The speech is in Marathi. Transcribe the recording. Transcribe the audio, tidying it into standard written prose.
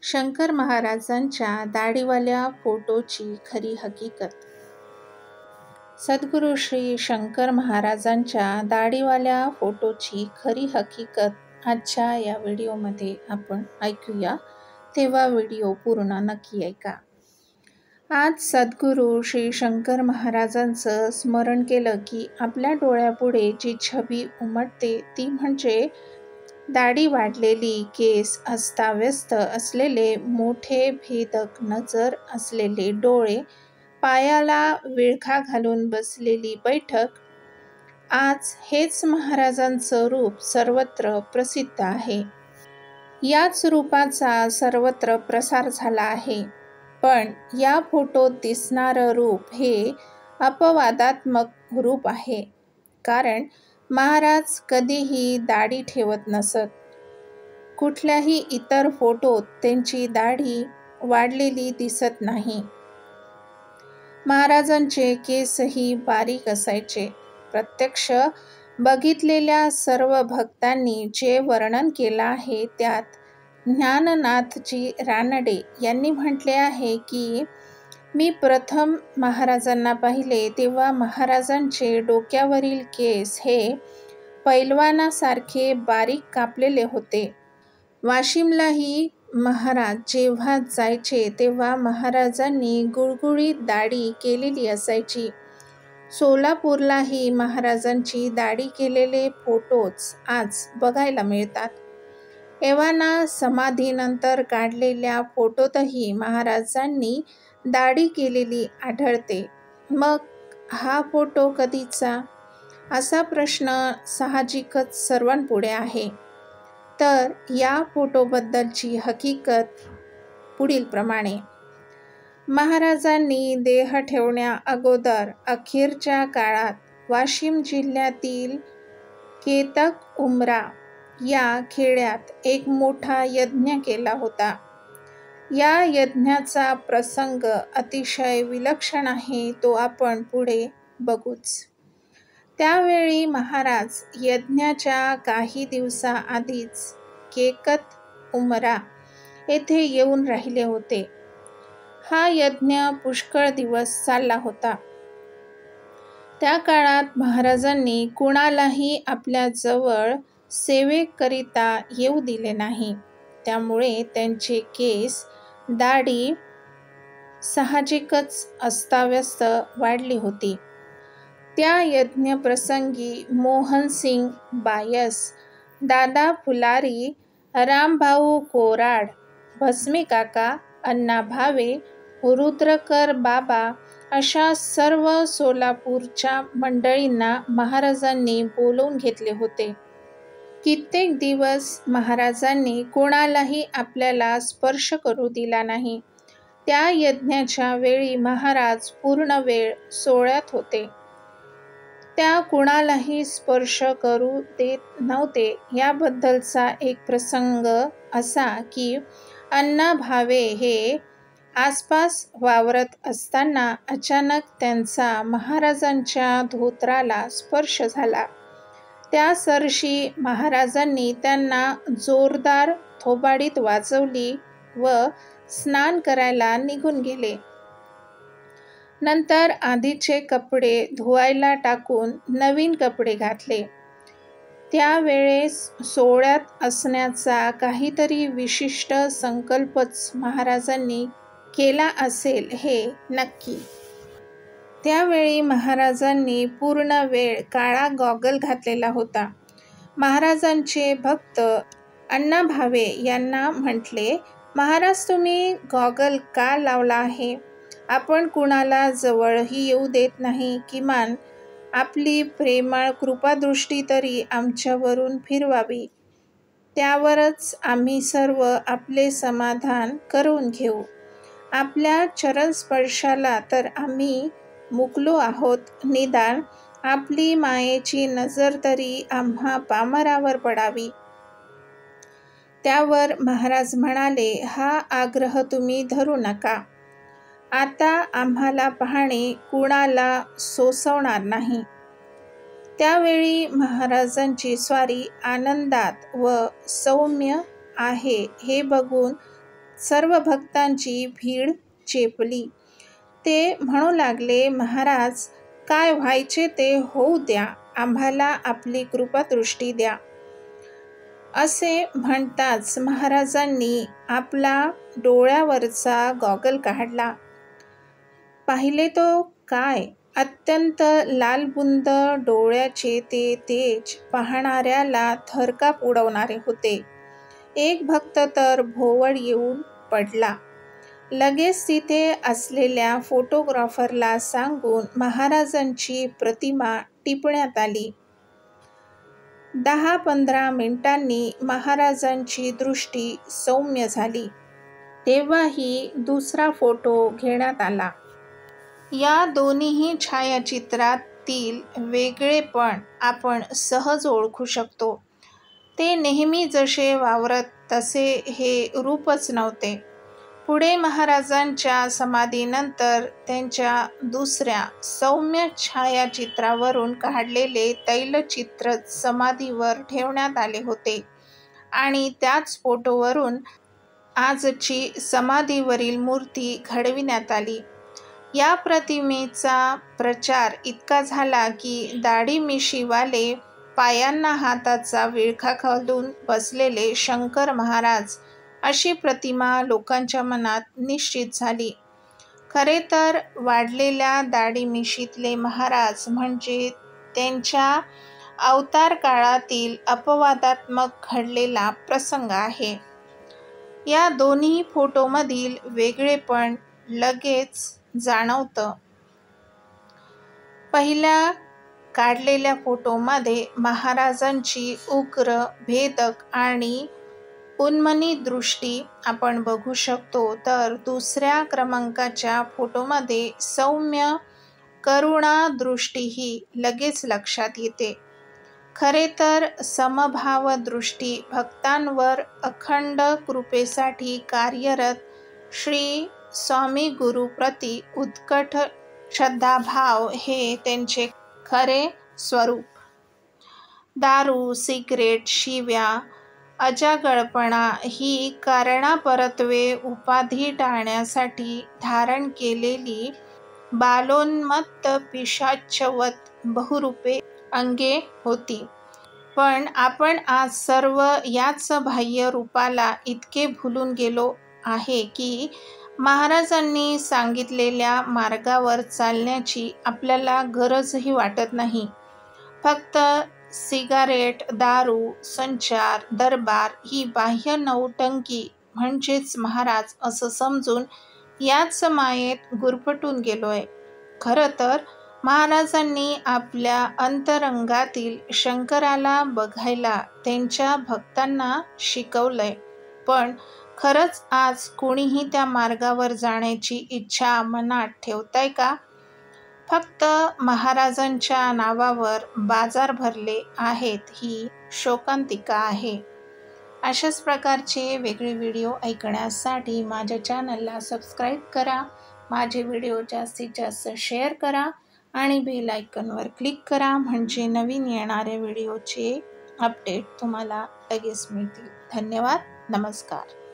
शंकर महाराजांच्या दाढीवाल्या फोटोची खरी हकीकत. सद्गुरू श्री शंकर महाराजांच्या दाढीवाल्या फोटोची खरी हकीकत आजच्या या व्हिडिओमध्ये आपण ऐकूया, तेव्हा व्हिडिओ पूर्ण नक्की ऐका. आज सद्गुरू श्री शंकर महाराजांचं स्मरण केलं की आपल्या डोळ्यापुढे जी छबी उमटते ती म्हणजे दाढी वाढलेली, केस अस्ताव्यस्त असलेले, मोठे भेदक नजर असलेले डोळे, पायाला विळखा घालून बसलेली बैठक. आज हेच महाराजांचं रूप सर्वत्र प्रसिद्ध आहे. याच रूपाचा सर्वत्र प्रसार झाला आहे. पण या फोटोत दिसणारं रूप हे अपवादात्मक रूप आहे. कारण महाराज कधीही दाढी ठेवत नसत. कुठल्याही इतर फोटोत त्यांची दाढी वाढलेली दिसत नाही. महाराजांचे केसही बारीक असायचे. प्रत्यक्ष बघितलेल्या सर्व भक्तांनी जे वर्णन केलं आहे त्यात ज्ञाननाथजी रानडे यांनी म्हटले आहे की, मी प्रथम महाराजांना पाहिले तेव्हा महाराजांचे डोक्यावरील केस हे पैलवानासारखे बारीक कापलेले होते. वाशिमलाही महाराज जेव्हा जायचे तेव्हा महाराजांनी गुळगुळीत दाढी केलेली असायची. सोलापूरलाही महाराजांची दाढी केलेले फोटोज आज बघायला मिळतात. एव्हाना समाधीनंतर काढलेल्या फोटोतही महाराजांनी दाढी केलेली आढळते. मग हा फोटो कधीचा, असा प्रश्न साहजिकच सर्वांपुढे आहे. तर या फोटोबद्दलची हकीकत पुढील प्रमाणे. महाराजांनी देह ठेवण्या अगोदर अखेरच्या काळात वाशिम जिल्ह्यातील केतक उमरा या खेड्यात एक मोठा यज्ञ केला होता. या यज्ञाचा प्रसंग अतिशय विलक्षण आहे, तो आपण पुढे बघूच. त्यावेळी महाराज यज्ञाच्या काही दिवसाआधीच केकत उमरा येथे येऊन राहिले होते. हा यज्ञ पुष्कळ दिवस चालला होता. त्या काळात महाराजांनी कुणालाही आपल्या जवळ सेवेकरिता येऊ दिले नाही. त्यामुळे त्यांचे केस, दाढी साहजिकच अस्ताव्यस्त वाढली होती. त्या यज्ञप्रसंगी मोहनसिंग बायस, दादा फुलारी, रामभाऊ कोराड, भस्मीकाका, अण्णा भावे, रुद्रकर बाबा अशा सर्व सोलापूरच्या मंडळींना महाराजांनी बोलावून घेतले होते. कित्येक दिवस महाराजांनी कोणालाही आपल्याला स्पर्श करू दिला नाही. त्या यज्ञाच्या वेळी महाराज पूर्ण वेळ सोहळ्यात होते. त्या कुणालाही स्पर्श करू देत नव्हते. याबद्दलचा एक प्रसंग असा की, अण्णा भावे हे आसपास वावरत असताना अचानक त्यांचा महाराजांच्या धोतराला स्पर्श झाला. त्या सरशी महाराजांनी त्यांना जोरदार थोबाडीत वाजवली व स्नान करायला निघून गेले. नंतर आधीचे कपडे धुवायला टाकून नवीन कपडे घातले. त्यावेळेस सोहळ्यात असण्याचा काहीतरी विशिष्ट संकल्पच महाराजांनी केला असेल हे नक्की. त्यावेळी महाराजांनी पूर्ण वेळ काळा गॉगल घातलेला होता. महाराजांचे भक्त अण्णा भावे यांना म्हटले, महाराज तुम्ही गॉगल का लावला आहे? आपण कुणाला जवळही येऊ देत नाही. किमान आपली प्रेमळ कृपादृष्टी तरी आमच्यावरून फिरवावी. त्यावरच आम्ही सर्व आपले समाधान करून घेऊ. आपल्या चरणस्पर्शाला तर आम्ही मुकलो आहोत. निदान आपली मायेची नजर तरी आम्हा पामरावर पडावी. त्यावर महाराज म्हणाले, हा आग्रह तुम्ही धरू नका. आता आम्हाला पाहणे कुणाला सोसवणार नाही. त्यावेळी महाराजांची स्वारी आनंदात व सौम्य आहे हे बघून सर्व भक्तांची भीड चेपली. ते म्हणू लागले, महाराज, काय व्हायचे ते होऊ द्या, आम्हाला आपली कृपादृष्टी द्या. असे म्हणताच महाराजांनी आपला डोळ्यावरचा गॉगल काढला. पाहिले तो काय, अत्यंत लालबुंद डोळ्याचे ते तेज पाहणाऱ्याला थरकाप उडवणारे होते. एक भक्त तर भोवळ येऊन पडला. लगेच तिथे असलेल्या फोटोग्राफरला सांगून महाराजांची प्रतिमा टिपण्यात आली. 10-15 मिनिटांनी महाराजांची दृष्टी सौम्य झाली. तेव्हाही दुसरा फोटो घेण्यात आला. या दोन्ही छायाचित्रातील वेगळेपण आपण सहज ओळखू शकतो. ते नेहमी जसे वावरत तसे हे रूपच नव्हते. पुढे महाराजांच्या समाधीनंतर त्यांच्या दुसऱ्या सौम्य छायाचित्रावरून काढलेले तैलचित्र समाधीवर ठेवण्यात आले होते आणि त्याच फोटोवरून आजची समाधीवरील मूर्ती घडविण्यात आली. या प्रतिमेचा प्रचार इतका झाला की दाढी-मिशीवाले, पायांना हाताचा विळखा घालून बसलेले शंकर महाराज अशी प्रतिमा लोकांच्या मनात निश्चित झाली. खरे तर वाढलेल्या दाढी-मिशीतले महाराज म्हणजे त्यांच्या अवतार काळातील अपवादात्मक घडलेला प्रसंग आहे. या दोन्ही फोटोमधील वेगळेपण लगेच जाणवतं. पहिल्या काढलेल्या फोटोमध्ये महाराजांची उग्र, भेदक आणि उन्मनी दृष्टी आपण बघू शकतो, तर दुसऱ्या क्रमांकाच्या फोटोमध्ये सौम्य करुणा दृष्टीही लगेच लक्षात येते. खरे तर समभाव दृष्टी भक्तांवर अखंड कृपेसाठी कार्यरत श्री स्वामी गुरुप्रती उत्कट श्रद्धाभाव हे त्यांचे खरे स्वरूप. दारू, सिगरेट, शिव्या, अजागळपणा ही कारणापरत्वे उपाधी टाळण्यासाठी धारण केलेली बालोन्मत्त पिशाचवत बहुरूपे अंगे होती. पण आपण आज सर्व याच बाह्य रूपाला इतके भुलून गेलो आहे की महाराजांनी सांगितलेल्या मार्गावर चालण्याची आपल्याला गरजही वाटत नाही. फक्त सिगारेट, दारू, संचार, दरबार ही बाह्य नौटंकी म्हणजेच महाराज असं समजून याच मायेत गुरफटून गेलोय. खरं तर महाराजांनी आपल्या अंतरंगातील शंकराला बघायला त्यांच्या भक्तांना शिकवलंय. पण खरंच आज कोणीही त्या मार्गावर जाण्याची इच्छा मनात ठेवताय का? फक्त महाराजांच्या नावावर बाजार भरले आहेत ही शोकांतिका आहे. अशाच प्रकारचे वेगळे व्हिडिओ ऐकण्यासाठी माझ्या चॅनलला सबस्क्राईब करा. माझे व्हिडिओ जास्तीत जास्त शेअर करा आणि बेल आयकॉनवर क्लिक करा, म्हणजे नवीन येणाऱ्या व्हिडिओचे अपडेट तुम्हाला लगेच मिळतील. धन्यवाद. नमस्कार.